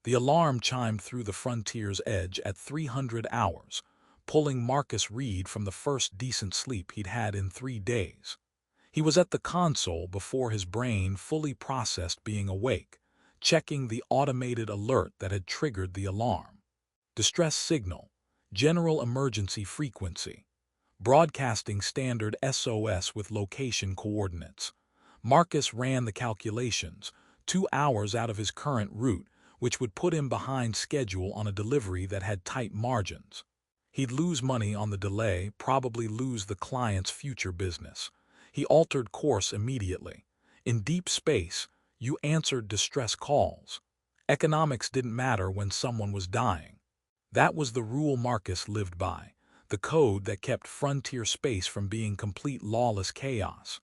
The alarm chimed through the frontier's edge at 300 hours, pulling Marcus Reed from the first decent sleep he'd had in 3 days. He was at the console before his brain fully processed being awake, checking the automated alert that had triggered the alarm. Distress signal, general emergency frequency, broadcasting standard SOS with location coordinates. Marcus ran the calculations, 2 hours out of his current route, which would put him behind schedule on a delivery that had tight margins. He'd lose money on the delay, probably lose the client's future business. He altered course immediately. In deep space, you answered distress calls. Economics didn't matter when someone was dying. That was the rule Marcus lived by, the code that kept frontier space from being complete lawless chaos.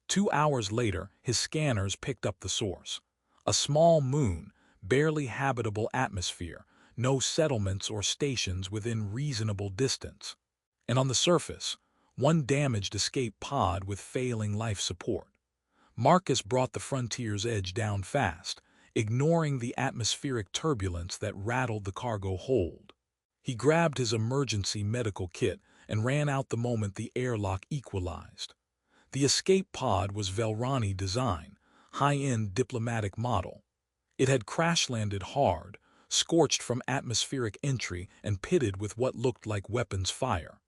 2 hours later, his scanners picked up the source. A small moon, barely habitable atmosphere, no settlements or stations within reasonable distance. And on the surface, one damaged escape pod with failing life support. Marcus brought the frontier's edge down fast, ignoring the atmospheric turbulence that rattled the cargo hold. He grabbed his emergency medical kit and ran out the moment the airlock equalized. The escape pod was Velrani design, high-end diplomatic model. It had crash-landed hard, scorched from atmospheric entry and pitted with what looked like weapons fire.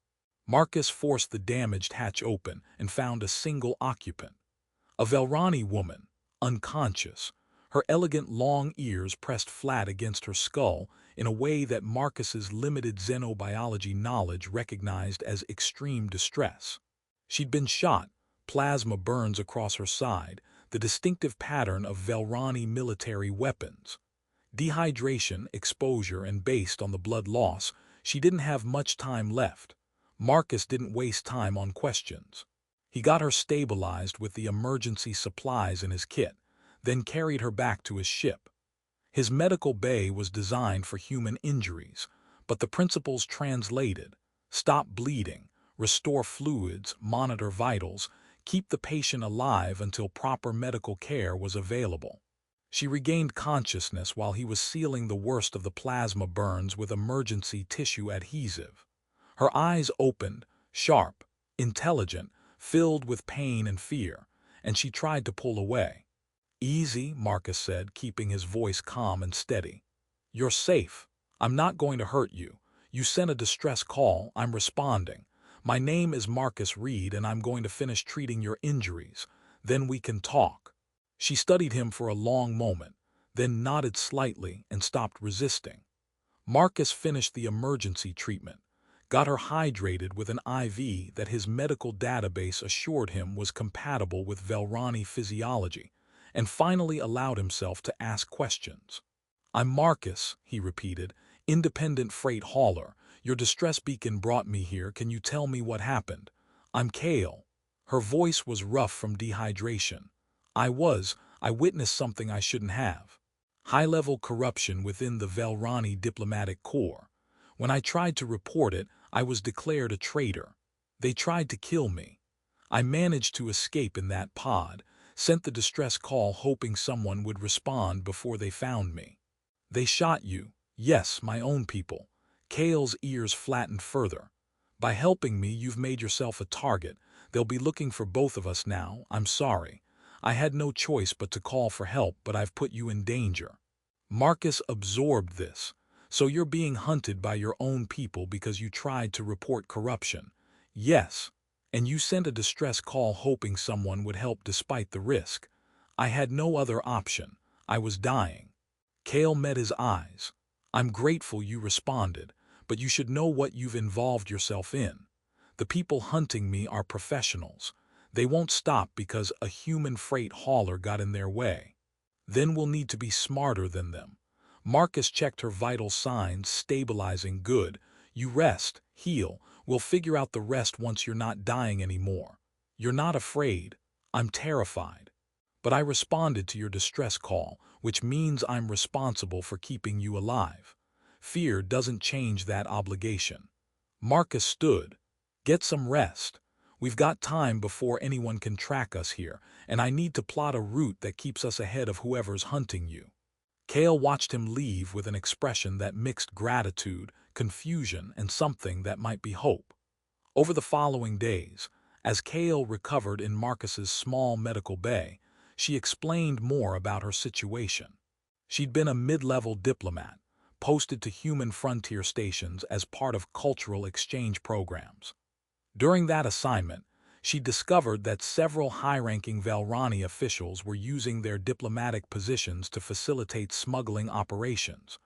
Marcus forced the damaged hatch open and found a single occupant. A Velrani woman, unconscious, her elegant long ears pressed flat against her skull in a way that Marcus's limited xenobiology knowledge recognized as extreme distress. She'd been shot, plasma burns across her side, the distinctive pattern of Velrani military weapons. Dehydration, exposure, and based on the blood loss, she didn't have much time left. Marcus didn't waste time on questions. He got her stabilized with the emergency supplies in his kit, then carried her back to his ship. His medical bay was designed for human injuries, but the principles translated: stop bleeding, restore fluids, monitor vitals, keep the patient alive until proper medical care was available. She regained consciousness while he was sealing the worst of the plasma burns with emergency tissue adhesive. Her eyes opened, sharp, intelligent, filled with pain and fear, and she tried to pull away. "Easy," Marcus said, keeping his voice calm and steady. "You're safe. I'm not going to hurt you. You sent a distress call. I'm responding. My name is Marcus Reed, and I'm going to finish treating your injuries. Then we can talk." She studied him for a long moment, then nodded slightly and stopped resisting. Marcus finished the emergency treatment, got her hydrated with an IV that his medical database assured him was compatible with Velrani physiology, and finally allowed himself to ask questions. "I'm Marcus," he repeated, "independent freight hauler. Your distress beacon brought me here. Can you tell me what happened?" "I'm Kale." Her voice was rough from dehydration. I witnessed something I shouldn't have. High-level corruption within the Velrani diplomatic corps. When I tried to report it, I was declared a traitor. They tried to kill me. I managed to escape in that pod, sent the distress call hoping someone would respond before they found me. "They shot you." "Yes, my own people." Kale's ears flattened further. "By helping me, you've made yourself a target. They'll be looking for both of us now. I'm sorry. I had no choice but to call for help, but I've put you in danger." Marcus absorbed this. "So you're being hunted by your own people because you tried to report corruption?" "Yes. And you sent a distress call hoping someone would help despite the risk." "I had no other option. I was dying." Kale met his eyes. "I'm grateful you responded, but you should know what you've involved yourself in. The people hunting me are professionals. They won't stop because a human freight hauler got in their way. Then we'll need to be smarter than them." Marcus checked her vital signs, stabilizing. "Good. You rest, heal. We'll figure out the rest once you're not dying anymore." "You're not afraid." "I'm terrified. But I responded to your distress call, which means I'm responsible for keeping you alive. Fear doesn't change that obligation." Marcus stood. "Get some rest. We've got time before anyone can track us here, and I need to plot a route that keeps us ahead of whoever's hunting you." Kale watched him leave with an expression that mixed gratitude, confusion, and something that might be hope. Over the following days, as Kale recovered in Marcus's small medical bay, she explained more about her situation. She'd been a mid-level diplomat, posted to human frontier stations as part of cultural exchange programs. During that assignment, she discovered that several high-ranking Velrani officials were using their diplomatic positions to facilitate smuggling operations,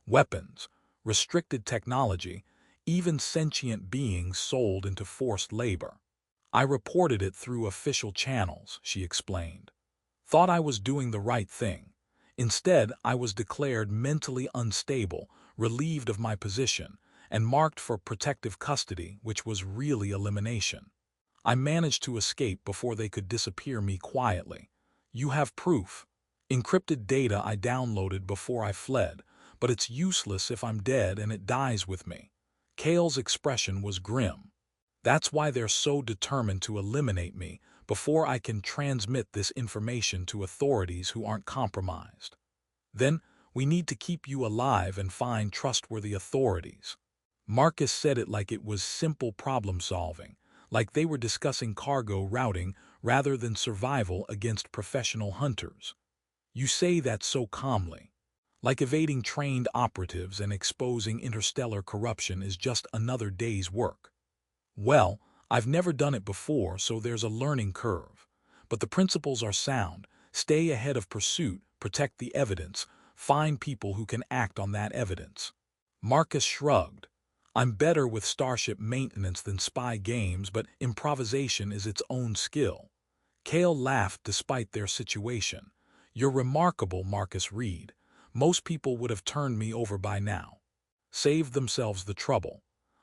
weapons, restricted technology, even sentient beings sold into forced labor. I reported it through official channels, she explained. Thought I was doing the right thing. Instead, I was declared mentally unstable, relieved of my position, and marked for protective custody, which was really elimination. I managed to escape before they could disappear me quietly. You have proof. Encrypted data I downloaded before I fled, but it's useless if I'm dead and it dies with me. Kale's expression was grim. That's why they're so determined to eliminate me before I can transmit this information to authorities who aren't compromised. Then, we need to keep you alive and find trustworthy authorities. Marcus said it like it was simple problem-solving, like they were discussing cargo routing rather than survival against professional hunters. You say that so calmly. Like evading trained operatives and exposing interstellar corruption is just another day's work. Well, I've never done it before, so there's a learning curve. But the principles are sound. Stay ahead of pursuit, protect the evidence, find people who can act on that evidence. Marcus shrugged. I'm better with starship maintenance than spy games, but improvisation is its own skill. Kale laughed despite their situation. You're remarkable, Marcus Reed. Most people would have turned me over by now. Saved themselves the trouble.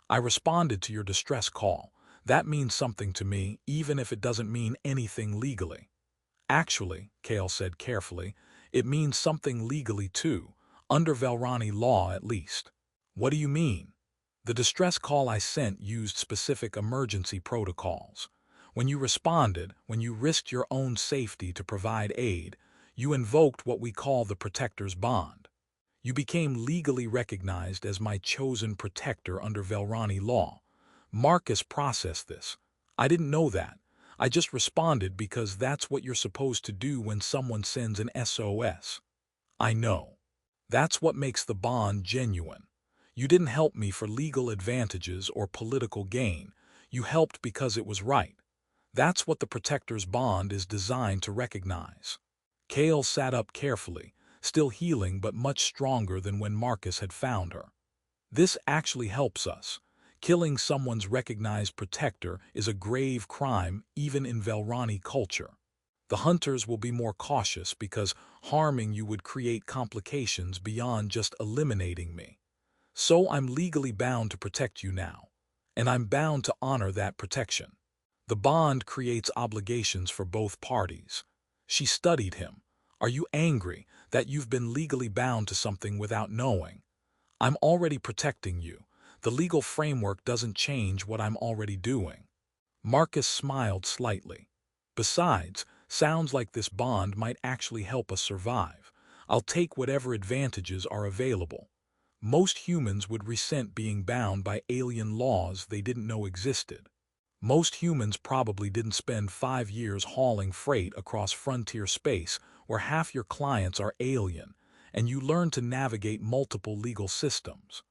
I responded to your distress call. That means something to me, even if it doesn't mean anything legally. Actually, Kale said carefully, it means something legally too, under Velrani law at least. What do you mean? The distress call I sent used specific emergency protocols. When you responded, when you risked your own safety to provide aid, you invoked what we call the protector's bond. You became legally recognized as my chosen protector under Velrani law. Marcus processed this. I didn't know that. I just responded because that's what you're supposed to do when someone sends an SOS. I know. That's what makes the bond genuine. You didn't help me for legal advantages or political gain. You helped because it was right. That's what the protector's bond is designed to recognize. Kale sat up carefully, still healing but much stronger than when Marcus had found her. This actually helps us. Killing someone's recognized protector is a grave crime even in Velrani culture. The hunters will be more cautious because harming you would create complications beyond just eliminating me. So I'm legally bound to protect you now, and I'm bound to honor that protection. The bond creates obligations for both parties. She studied him. Are you angry that you've been legally bound to something without knowing? I'm already protecting you. The legal framework doesn't change what I'm already doing. Marcus smiled slightly. Besides, sounds like this bond might actually help us survive. I'll take whatever advantages are available. Most humans would resent being bound by alien laws they didn't know existed. Most humans probably didn't spend 5 years hauling freight across frontier space where half your clients are alien, and you learn to navigate multiple legal systems.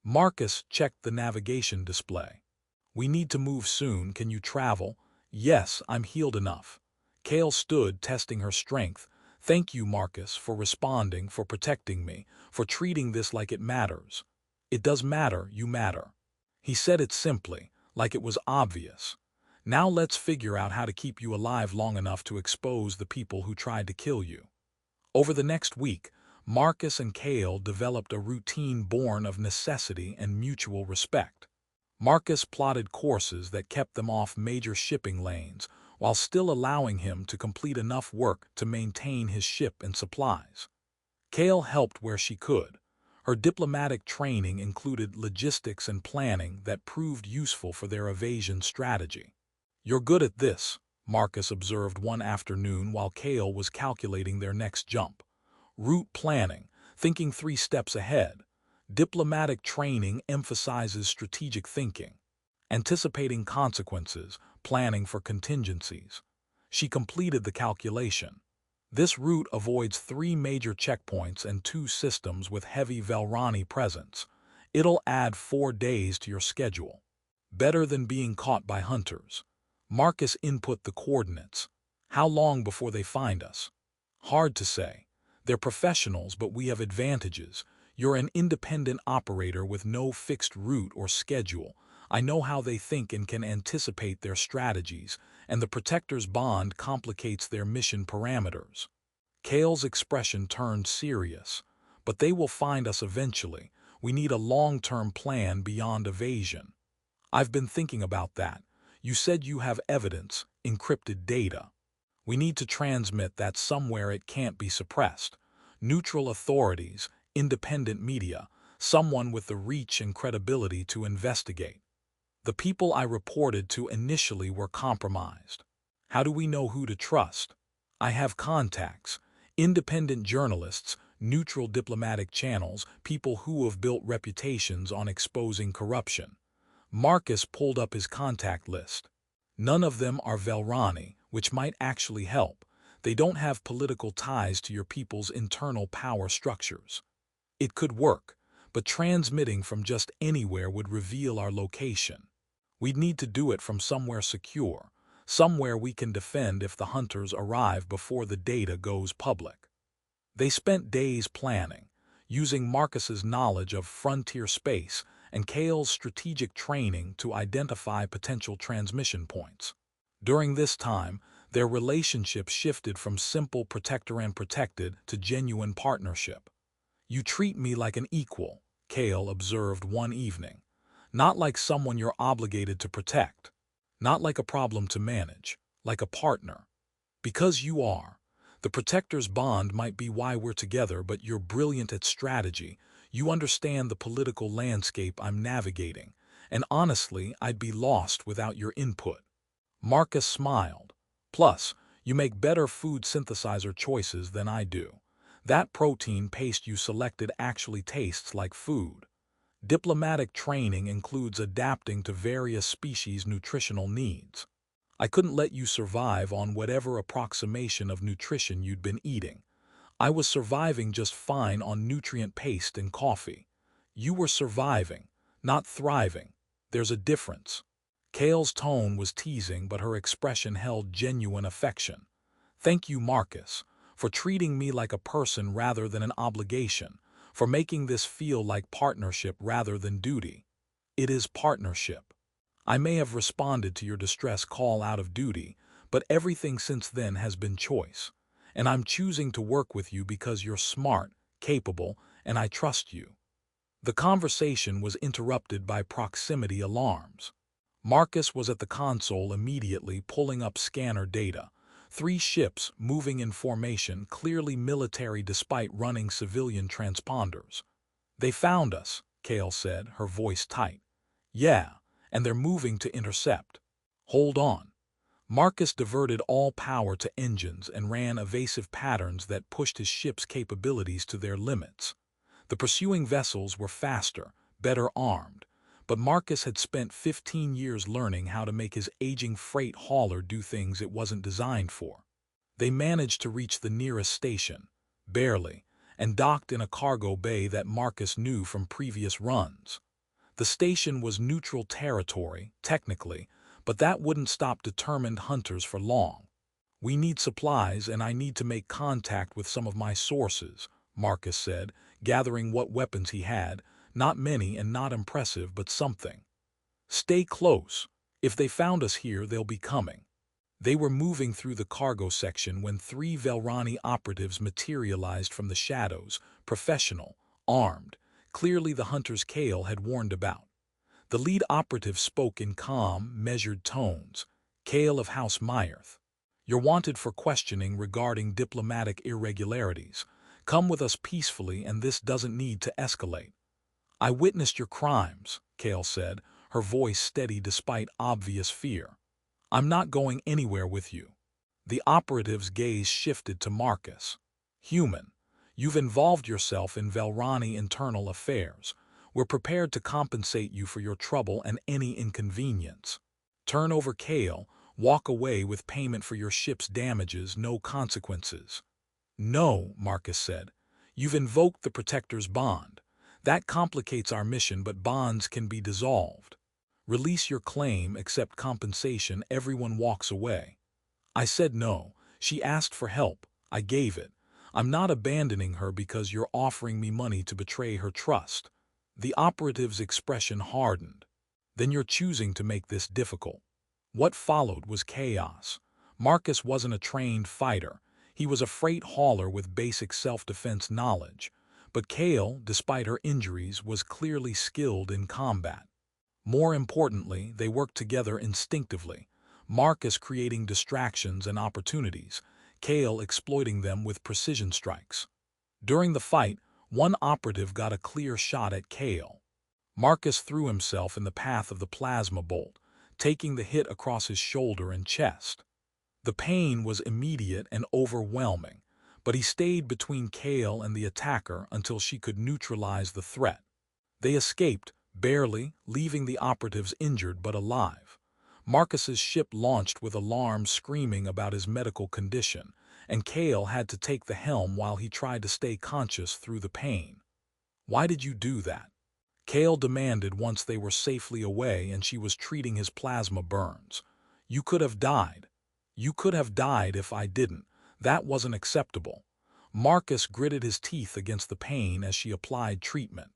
Marcus checked the navigation display. We need to move soon. Can you travel? Yes, I'm healed enough. Kale stood, testing her strength. Thank you, Marcus, for responding, for protecting me, for treating this like it matters. It does matter, you matter. He said it simply, like it was obvious. Now let's figure out how to keep you alive long enough to expose the people who tried to kill you. Over the next week, Marcus and Kale developed a routine born of necessity and mutual respect. Marcus plotted courses that kept them off major shipping lanes, while still allowing him to complete enough work to maintain his ship and supplies. Kale helped where she could. Her diplomatic training included logistics and planning that proved useful for their evasion strategy. You're good at this, Marcus observed one afternoon while Kale was calculating their next jump. Route planning, thinking 3 steps ahead. Diplomatic training emphasizes strategic thinking, anticipating consequences, planning for contingencies. She completed the calculation. This route avoids 3 major checkpoints and 2 systems with heavy Velrani presence. It'll add 4 days to your schedule. Better than being caught by hunters. Marcus input the coordinates. How long before they find us? Hard to say. They're professionals, but we have advantages. You're an independent operator with no fixed route or schedule. I know how they think and can anticipate their strategies, and the Protector's bond complicates their mission parameters. Kale's expression turned serious. But they will find us eventually. We need a long-term plan beyond evasion. I've been thinking about that. You said you have evidence, encrypted data. We need to transmit that somewhere. It can't be suppressed. Neutral authorities, independent media, someone with the reach and credibility to investigate. The people I reported to initially were compromised. How do we know who to trust? I have contacts, independent journalists, neutral diplomatic channels, people who have built reputations on exposing corruption. Marcus pulled up his contact list. None of them are Velrani, which might actually help. They don't have political ties to your people's internal power structures. It could work, but transmitting from just anywhere would reveal our location. We'd need to do it from somewhere secure, somewhere we can defend if the hunters arrive before the data goes public. They spent days planning, using Marcus's knowledge of frontier space and Kale's strategic training to identify potential transmission points. During this time, their relationship shifted from simple protector and protected to genuine partnership. You treat me like an equal, Kale observed one evening. Not like someone you're obligated to protect. Not like a problem to manage. Like a partner. Because you are. The Protector's bond might be why we're together, but you're brilliant at strategy. You understand the political landscape I'm navigating. And honestly, I'd be lost without your input. Marcus smiled. Plus, you make better food synthesizer choices than I do. That protein paste you selected actually tastes like food. Diplomatic training includes adapting to various species' nutritional needs. I couldn't let you survive on whatever approximation of nutrition you'd been eating. I was surviving just fine on nutrient paste and coffee. You were surviving, not thriving. There's a difference. Kale's tone was teasing, but her expression held genuine affection. Thank you, Marcus, for treating me like a person rather than an obligation, for making this feel like partnership rather than duty. It is partnership. I may have responded to your distress call out of duty, but everything since then has been choice. And I'm choosing to work with you because you're smart, capable, and I trust you. The conversation was interrupted by proximity alarms. Marcus was at the console immediately, pulling up scanner data. 3 ships moving in formation, clearly military despite running civilian transponders. They found us, Kale said, her voice tight. Yeah, and they're moving to intercept. Hold on. Marcus diverted all power to engines and ran evasive patterns that pushed his ship's capabilities to their limits. The pursuing vessels were faster, better armed, but Marcus had spent 15 years learning how to make his aging freight hauler do things it wasn't designed for. They managed to reach the nearest station, barely, and docked in a cargo bay that Marcus knew from previous runs. The station was neutral territory, technically, but that wouldn't stop determined hunters for long. We need supplies, and I need to make contact with some of my sources, Marcus said, gathering what weapons he had. Not many and not impressive, but something. Stay close. If they found us here, they'll be coming. They were moving through the cargo section when 3 Velrani operatives materialized from the shadows, professional, armed, clearly the hunters Kale had warned about. The lead operative spoke in calm, measured tones. Kale of House Meyerth. You're wanted for questioning regarding diplomatic irregularities. Come with us peacefully, and this doesn't need to escalate. I witnessed your crimes, Kale said, her voice steady despite obvious fear. I'm not going anywhere with you. The operative's gaze shifted to Marcus. Human, You've involved yourself in Velrani internal affairs. We're prepared to compensate you for your trouble and any inconvenience. Turn over Kale, walk away with payment for your ship's damages, no consequences. No, Marcus said. You've invoked the Protector's bond. That complicates our mission, but bonds can be dissolved. Release your claim, accept compensation, everyone walks away. I said no. She asked for help. I gave it. I'm not abandoning her because you're offering me money to betray her trust. The operative's expression hardened. Then you're choosing to make this difficult. What followed was chaos. Marcus wasn't a trained fighter. He was a freight hauler with basic self-defense knowledge. But Kale, despite her injuries, was clearly skilled in combat. More importantly, they worked together instinctively. Marcus creating distractions and opportunities, Kale exploiting them with precision strikes. During the fight, one operative got a clear shot at Kale. Marcus threw himself in the path of the plasma bolt, taking the hit across his shoulder and chest. The pain was immediate and overwhelming, but he stayed between Kale and the attacker until she could neutralize the threat. They escaped, barely, leaving the operatives injured but alive. Marcus's ship launched with alarms screaming about his medical condition, and Kale had to take the helm while he tried to stay conscious through the pain. Why did you do that? Kale demanded once they were safely away and she was treating his plasma burns. You could have died. You could have died if I didn't. That wasn't acceptable. Marcus gritted his teeth against the pain as she applied treatment.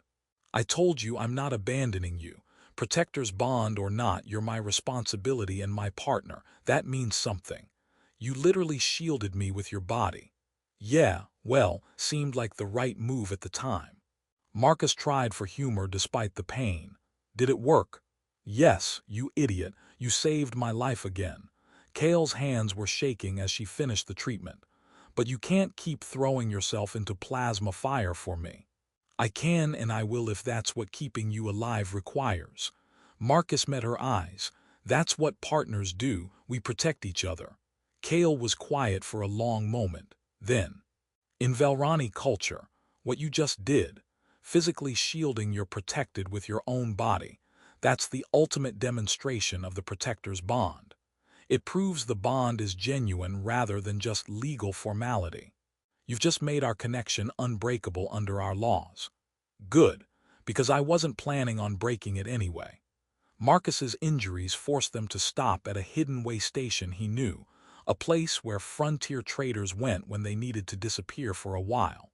I told you I'm not abandoning you. Protector's bond or not, you're my responsibility and my partner. That means something. You literally shielded me with your body. Yeah, well, seemed like the right move at the time. Marcus tried for humor despite the pain. Did it work? Yes, you idiot. You saved my life again. Kale's hands were shaking as she finished the treatment. But you can't keep throwing yourself into plasma fire for me. I can and I will if that's what keeping you alive requires. Marcus met her eyes. That's what partners do, we protect each other. Kale was quiet for a long moment. Then, in Velrani culture, what you just did, physically shielding your protected with your own body, that's the ultimate demonstration of the Protector's bond. It proves the bond is genuine rather than just legal formality. You've just made our connection unbreakable under our laws. Good, because I wasn't planning on breaking it anyway. Marcus's injuries forced them to stop at a hidden way station he knew, a place where frontier traders went when they needed to disappear for a while.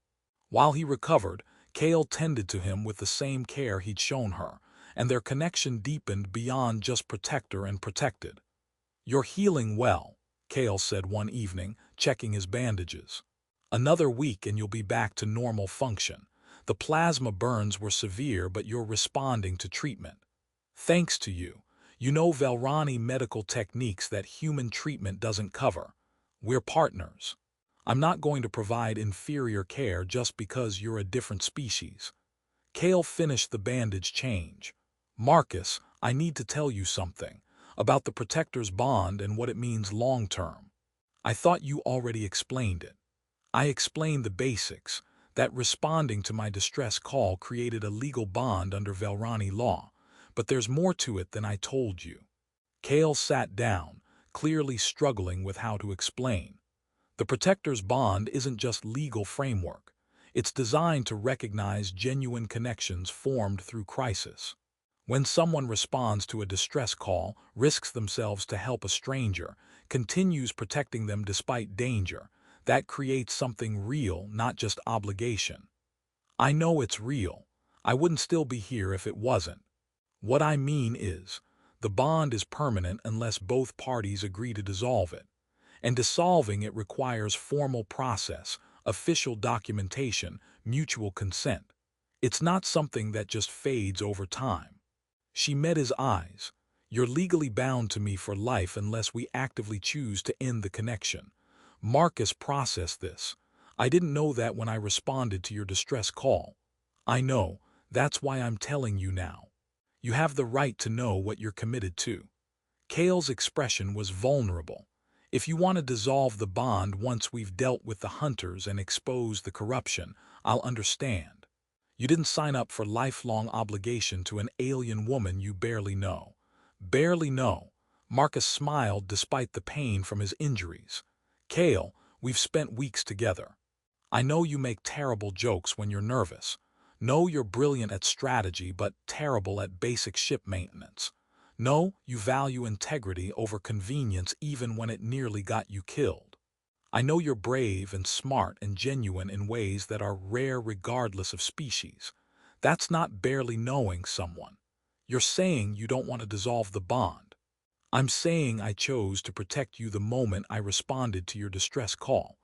While he recovered, Kale tended to him with the same care he'd shown her, and their connection deepened beyond just protector and protected. You're healing well, Kale said one evening, checking his bandages. Another week and you'll be back to normal function. The plasma burns were severe, but you're responding to treatment. Thanks to you. You know Velrani medical techniques that human treatment doesn't cover. We're partners. I'm not going to provide inferior care just because you're a different species. Kale finished the bandage change. Marcus, I need to tell you something about the Protector's bond and what it means long-term. I thought you already explained it. I explained the basics, that responding to my distress call created a legal bond under Velrani law, but there's more to it than I told you. Kale sat down, clearly struggling with how to explain. The Protector's bond isn't just legal framework. It's designed to recognize genuine connections formed through crisis. When someone responds to a distress call, risks themselves to help a stranger, continues protecting them despite danger, that creates something real, not just obligation. I know it's real. I wouldn't still be here if it wasn't. What I mean is, the bond is permanent unless both parties agree to dissolve it. And dissolving it requires formal process, official documentation, mutual consent. It's not something that just fades over time. She met his eyes. You're legally bound to me for life unless we actively choose to end the connection. Marcus processed this. I didn't know that when I responded to your distress call. I know. That's why I'm telling you now. You have the right to know what you're committed to. Kale's expression was vulnerable. If you want to dissolve the bond once we've dealt with the hunters and exposed the corruption, I'll understand. You didn't sign up for lifelong obligation to an alien woman you barely know. Barely know. Marcus smiled despite the pain from his injuries. Kale, we've spent weeks together. I know you make terrible jokes when you're nervous. Know you're brilliant at strategy but terrible at basic ship maintenance. Know you value integrity over convenience even when it nearly got you killed. I know you're brave and smart and genuine in ways that are rare regardless of species. That's not barely knowing someone. You're saying you don't want to dissolve the bond. I'm saying I chose to protect you the moment I responded to your distress call.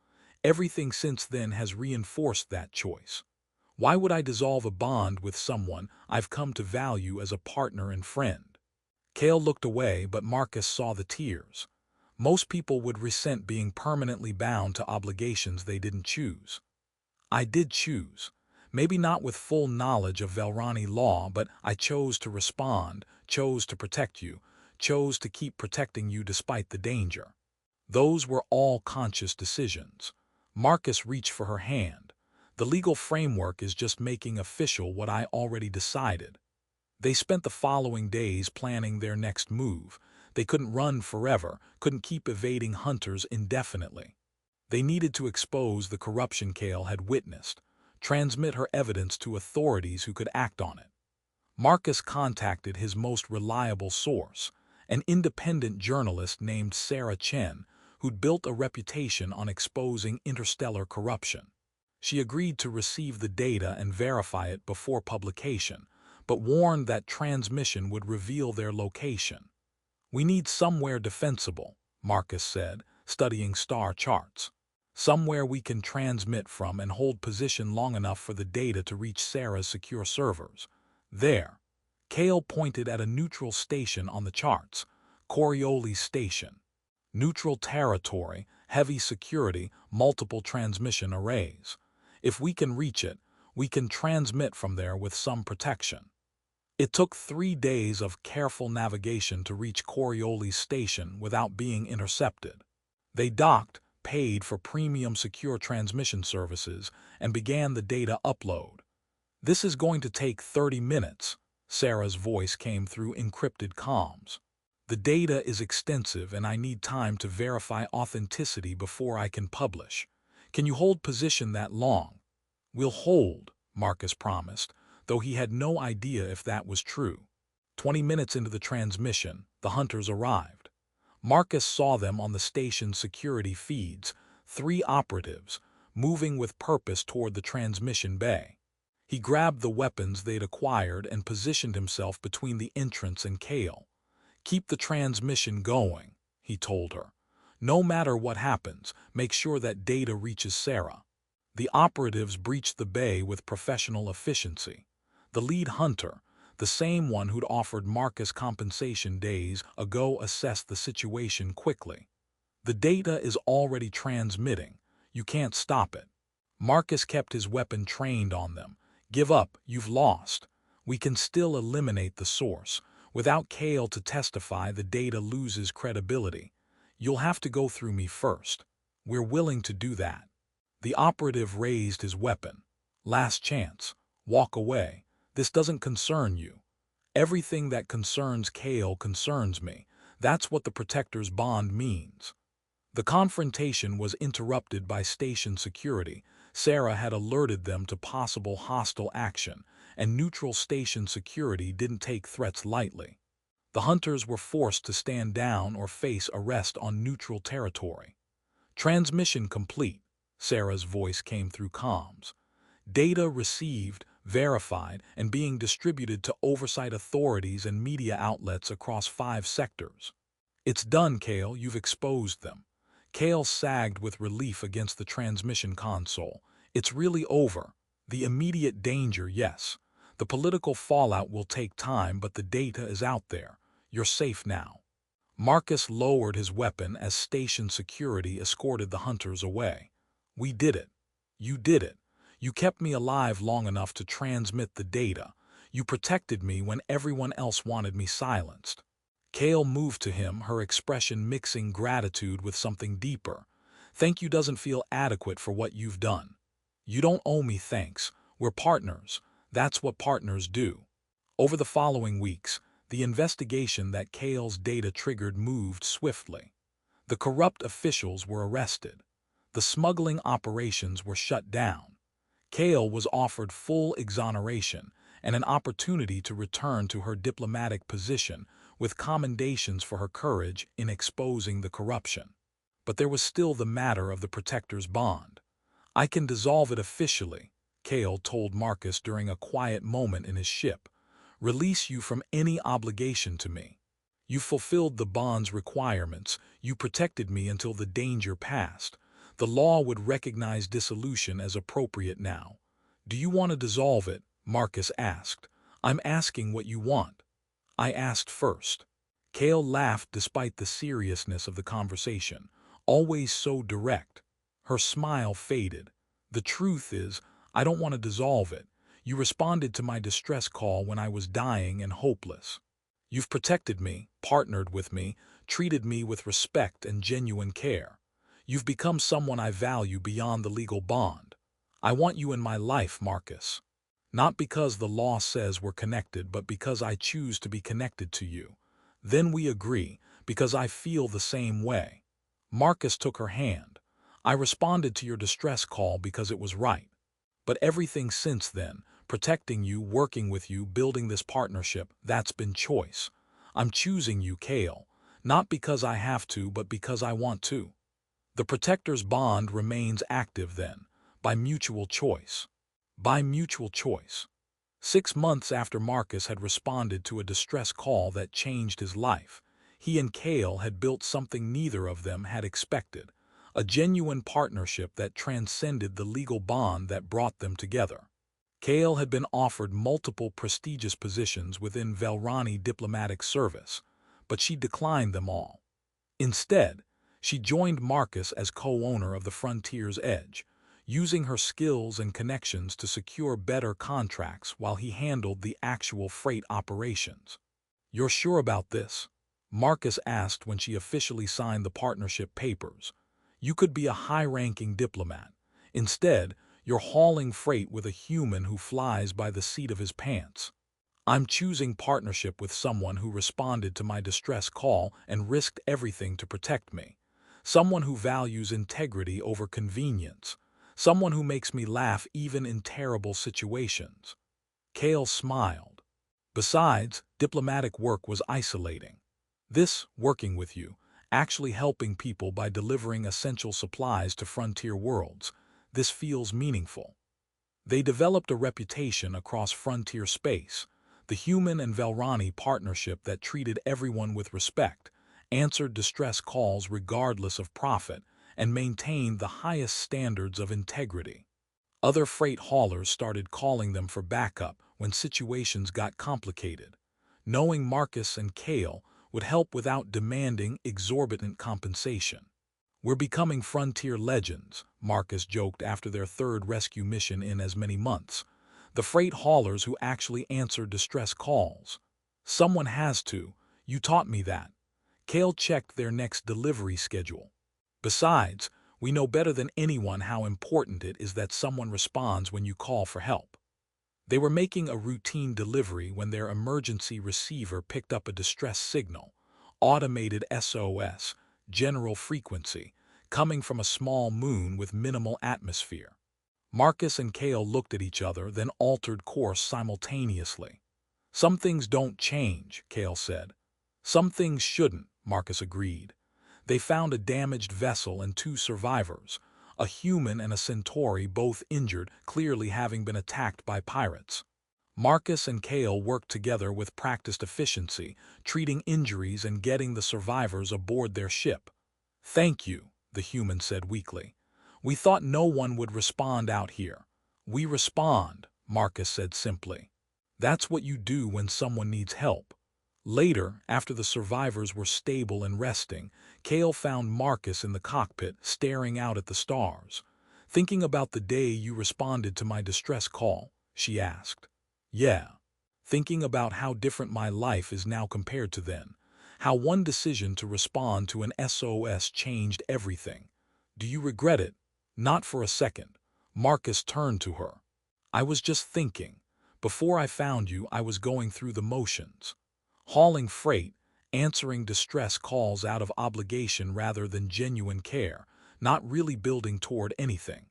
Everything since then has reinforced that choice. Why would I dissolve a bond with someone I've come to value as a partner and friend? Kale looked away, but Marcus saw the tears. Most people would resent being permanently bound to obligations they didn't choose. I did choose. Maybe not with full knowledge of Velrani law, but I chose to respond, chose to protect you, chose to keep protecting you despite the danger. Those were all conscious decisions. Marcus reached for her hand. The legal framework is just making official what I already decided. They spent the following days planning their next move. They couldn't run forever, couldn't keep evading hunters indefinitely. They needed to expose the corruption Kale had witnessed, transmit her evidence to authorities who could act on it. Marcus contacted his most reliable source, an independent journalist named Sarah Chen, who'd built a reputation on exposing interstellar corruption. She agreed to receive the data and verify it before publication, but warned that transmission would reveal their location. We need somewhere defensible, Marcus said, studying star charts. Somewhere we can transmit from and hold position long enough for the data to reach Sarah's secure servers. There. Kale pointed at a neutral station on the charts, Coriolis Station. Neutral territory, heavy security, multiple transmission arrays. If we can reach it, we can transmit from there with some protection. It took 3 days of careful navigation to reach Coriolis Station without being intercepted. They docked, paid for premium secure transmission services, and began the data upload. This is going to take 30 minutes, Sarah's voice came through encrypted comms. The data is extensive and I need time to verify authenticity before I can publish. Can you hold position that long? We'll hold, Marcus promised, though he had no idea if that was true. 20 minutes into the transmission, the hunters arrived. Marcus saw them on the station's security feeds, 3 operatives, moving with purpose toward the transmission bay. He grabbed the weapons they'd acquired and positioned himself between the entrance and Kale. Keep the transmission going, he told her. No matter what happens, make sure that data reaches Sarah. The operatives breached the bay with professional efficiency. The lead hunter, the same one who'd offered Marcus compensation days ago, assessed the situation quickly. The data is already transmitting. You can't stop it. Marcus kept his weapon trained on them. Give up, you've lost. We can still eliminate the source. Without Kale to testify, the data loses credibility. You'll have to go through me first. We're willing to do that. The operative raised his weapon. Last chance. Walk away. This doesn't concern you. Everything that concerns Kale concerns me. That's what the Protector's bond means. The confrontation was interrupted by station security. Sarah had alerted them to possible hostile action, and neutral station security didn't take threats lightly. The hunters were forced to stand down or face arrest on neutral territory. Transmission complete, Sarah's voice came through comms. Data received, verified, and being distributed to oversight authorities and media outlets across 5 sectors. It's done, Kale, you've exposed them. Kale sagged with relief against the transmission console. It's really over. The immediate danger, yes. The political fallout will take time, but the data is out there. You're safe now. Marcus lowered his weapon as station security escorted the hunters away. We did it. You did it. You kept me alive long enough to transmit the data. You protected me when everyone else wanted me silenced. Kale moved to him, her expression mixing gratitude with something deeper. Thank you doesn't feel adequate for what you've done. You don't owe me thanks. We're partners. That's what partners do. Over the following weeks, the investigation that Kale's data triggered moved swiftly. The corrupt officials were arrested. The smuggling operations were shut down. Kale was offered full exoneration and an opportunity to return to her diplomatic position with commendations for her courage in exposing the corruption. But there was still the matter of the protector's bond. I can dissolve it officially, Kale told Marcus during a quiet moment in his ship. Release you from any obligation to me. You fulfilled the bond's requirements. You protected me until the danger passed. The law would recognize dissolution as appropriate now. Do you want to dissolve it? Marcus asked. I'm asking what you want. I asked first. Kale laughed despite the seriousness of the conversation, always so direct. Her smile faded. The truth is, I don't want to dissolve it. You responded to my distress call when I was dying and hopeless. You've protected me, partnered with me, treated me with respect and genuine care. You've become someone I value beyond the legal bond. I want you in my life, Marcus. Not because the law says we're connected, but because I choose to be connected to you. Then we agree, because I feel the same way. Marcus took her hand. I responded to your distress call because it was right. But everything since then, protecting you, working with you, building this partnership, that's been choice. I'm choosing you, Kale, not because I have to, but because I want to. The protector's bond remains active then, by mutual choice. By mutual choice. 6 months after Marcus had responded to a distress call that changed his life, he and Kale had built something neither of them had expected, a genuine partnership that transcended the legal bond that brought them together. Kale had been offered multiple prestigious positions within Velrani diplomatic service, but she declined them all. Instead, she joined Marcus as co-owner of the Frontier's Edge, using her skills and connections to secure better contracts while he handled the actual freight operations. You're sure about this? Marcus asked when she officially signed the partnership papers. You could be a high-ranking diplomat. Instead, you're hauling freight with a human who flies by the seat of his pants. I'm choosing partnership with someone who responded to my distress call and risked everything to protect me. Someone who values integrity over convenience. Someone who makes me laugh even in terrible situations. Kale smiled. Besides, diplomatic work was isolating. This, working with you, actually helping people by delivering essential supplies to frontier worlds, this feels meaningful. They developed a reputation across frontier space, the human and Velrani partnership that treated everyone with respect, answered distress calls regardless of profit, and maintained the highest standards of integrity. Other freight haulers started calling them for backup when situations got complicated. Knowing Marcus and Kale would help without demanding exorbitant compensation. We're becoming frontier legends, Marcus joked after their third rescue mission in as many months. The freight haulers who actually answer distress calls. Someone has to. You taught me that. Kale checked their next delivery schedule. Besides, we know better than anyone how important it is that someone responds when you call for help. They were making a routine delivery when their emergency receiver picked up a distress signal, automated SOS, general frequency, coming from a small moon with minimal atmosphere. Marcus and Kale looked at each other, then altered course simultaneously. Some things don't change, Kale said. Some things shouldn't, Marcus agreed. They found a damaged vessel and 2 survivors, a human and a centauri, both injured, clearly having been attacked by pirates. Marcus and Kale worked together with practiced efficiency, treating injuries and getting the survivors aboard their ship. Thank you, the human said weakly. We thought no one would respond out here. We respond, Marcus said simply. That's what you do when someone needs help. Later, after the survivors were stable and resting, Kale found Marcus in the cockpit, staring out at the stars. Thinking about the day you responded to my distress call, she asked. Yeah. Thinking about how different my life is now compared to then. How one decision to respond to an SOS changed everything. Do you regret it? Not for a second. Marcus turned to her. I was just thinking. Before I found you, I was going through the motions. Hauling freight, answering distress calls out of obligation rather than genuine care, not really building toward anything.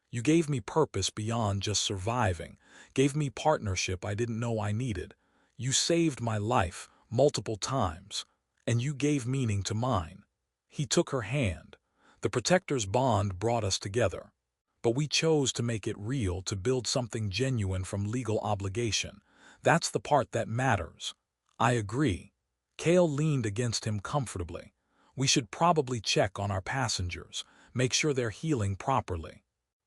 You gave me purpose beyond just surviving, gave me partnership I didn't know I needed. You saved my life multiple times, and you gave meaning to mine. He took her hand. The protector's bond brought us together. But we chose to make it real, to build something genuine from legal obligation. That's the part that matters. I agree. Cale leaned against him comfortably. We should probably check on our passengers, make sure they're healing properly.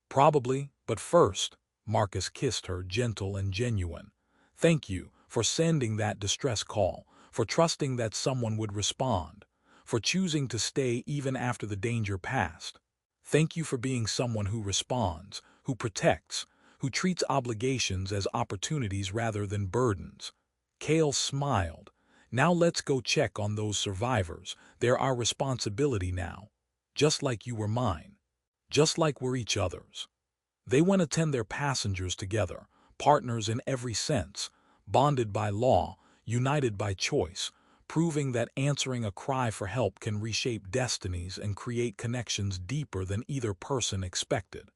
Probably, but first, Marcus kissed her, gentle and genuine. Thank you for sending that distress call, for trusting that someone would respond, for choosing to stay even after the danger passed. Thank you for being someone who responds, who protects, who treats obligations as opportunities rather than burdens. Cale smiled. Now let's go check on those survivors. They're our responsibility now. Just like you were mine. Just like we're each other's. They went attend their passengers together, partners in every sense, bonded by law, united by choice, proving that answering a cry for help can reshape destinies and create connections deeper than either person expected.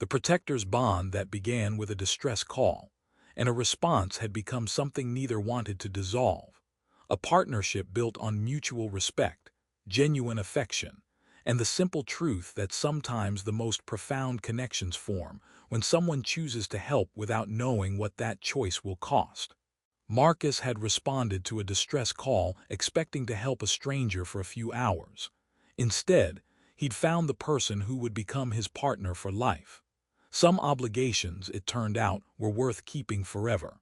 The protector's bond that began with a distress call and a response had become something neither wanted to dissolve. A partnership built on mutual respect, genuine affection, and the simple truth that sometimes the most profound connections form when someone chooses to help without knowing what that choice will cost. Marcus had responded to a distress call expecting to help a stranger for a few hours. Instead, he'd found the person who would become his partner for life. Some obligations, it turned out, were worth keeping forever.